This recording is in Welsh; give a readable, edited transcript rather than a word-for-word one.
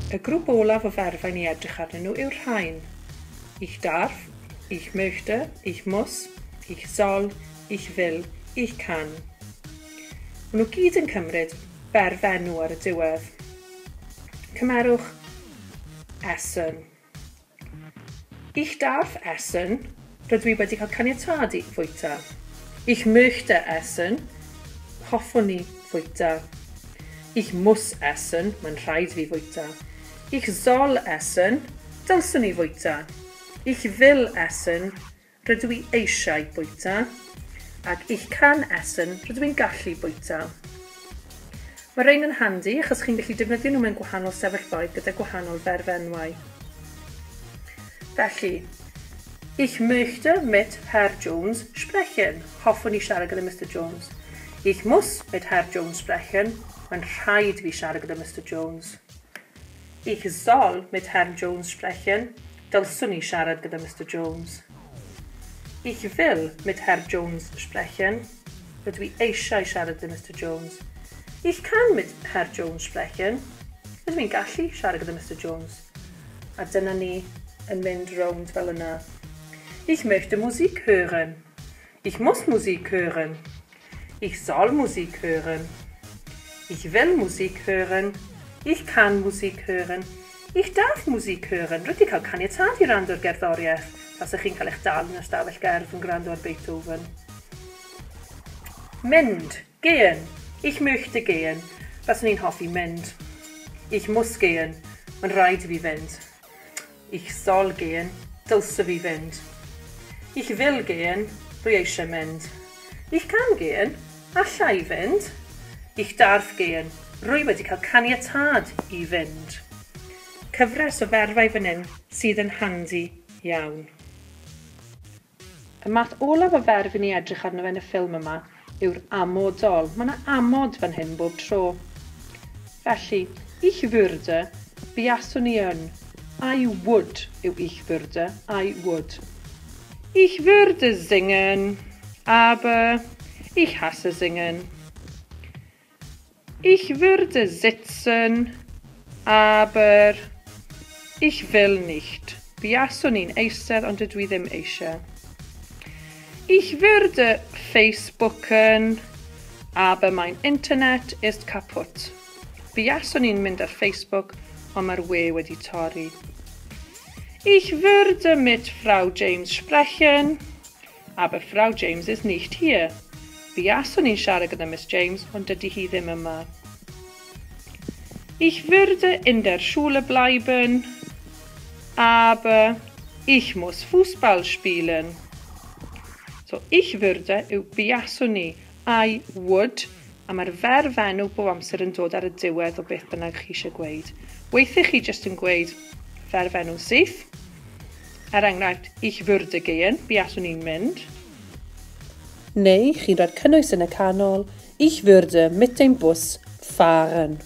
Y grŵp olaf o ferfau ni edrych arnyn nhw yw'r rhain. Ich darf, ich möchte, ich muss, ich soll, ich will, ich kann. Maen nhw gyd yn cymryd berfenw ar y diwedd. Cymerwch essen. Ich darf essen, rydw i wedi cael caniatadu fwyta. Ich möchte essen, hoffwn ni fwyta. Ich muss essen, mae'n rhaid fi fwyta. Ich soll essen, dylswn ni fwyta. Ich will essen, rydw i eisiau bwyta. Ac ich can essen, rydw i'n gallu bwyta. Mae rhain yn handi achos chi'n gallu defnyddio nhw mewn gwahanol sefyllfaoedd gyda gwahanol ferfenwau. Felly, ich möchte mit Herr Jones sprechen. Hoffwn i siarad gyda Mr Jones. Ich muss mit Herr Jones sprechen. Mae'n rhaid fi siarad gyda Mr Jones. Ich soll mit Herrn Jones sprechen. Dylswn i siarad gyda Mr Jones. Ich will mit Herr Jones sprechen. Rydw i eisiau siarad gyda Mr Jones. Ich kann mit Herr Jones sprechen. Rydw i'n gallu siarad gyda Mr Jones. A dyna ni yn mynd rownd fel yna. Ich möchte Musik hören. Ich muss Musik hören. Ich soll Musik hören. Ich will Musik hören. Ich kann Musik hören. Ich darf Musik hören. Rydw i cael caniatad i rand o'r gerddoriaeth, os ych chi'n cael eich dal yn ystafell gerdd yn gwrando ar Beethoven. Mynd, gehen. Ich möchte gehen. Faswn i'n hoffi mynd. Ich muss gehen. Mae'n rhaid i fi fynd. Ich soll gehen. Dylse fi fynd. Ich will gehen. Rwy eisiau mynd. Ich kann gehen. Allai fynd. Ich darf gehen. Rwy wedi cael caniatad i fynd. Cyfres o ferfau fan hyn sydd yn handi iawn. Y math olaf o ferf i ni edrych arno fe yn y ffilm yma yw'r amodol. Mae yna amod fan hyn bob tro. Felly, ich würde, buaswn i yn. I would yw ich würde, I would. Ich würde singen, aber ich hasse singen. Ich würde sitzen, aber ich will nicht. Buaswn i'n eistedd ond dydw i ddim eisiau. Ich würde Facebooken, aber mein Internet ist kaputt. Buaswn i'n mynd ar Facebook ond mae'r we wedi torri. Ich würde mit Frau James sprechen, aber Frau James ist nicht hier. Buaswn i'n siarad gyda Miss James, ond dydy hi ddim yma. Ich würde in der Schule bleiben, aber ich muss Fußball spielen. So, ich würde yw buaswn i, I would, a mae'r ferfenw bob amser yn dod ar y diwedd o beth bynnag chi eisiau gweud. Weithiau chi jyst yn gweud ferfenw syth. Enghraifft, ich würde gehen, buaswn i'n mynd. Neu, chi'n rhaid cynnwys yn y canol, ich würde mit dem Bus fahren.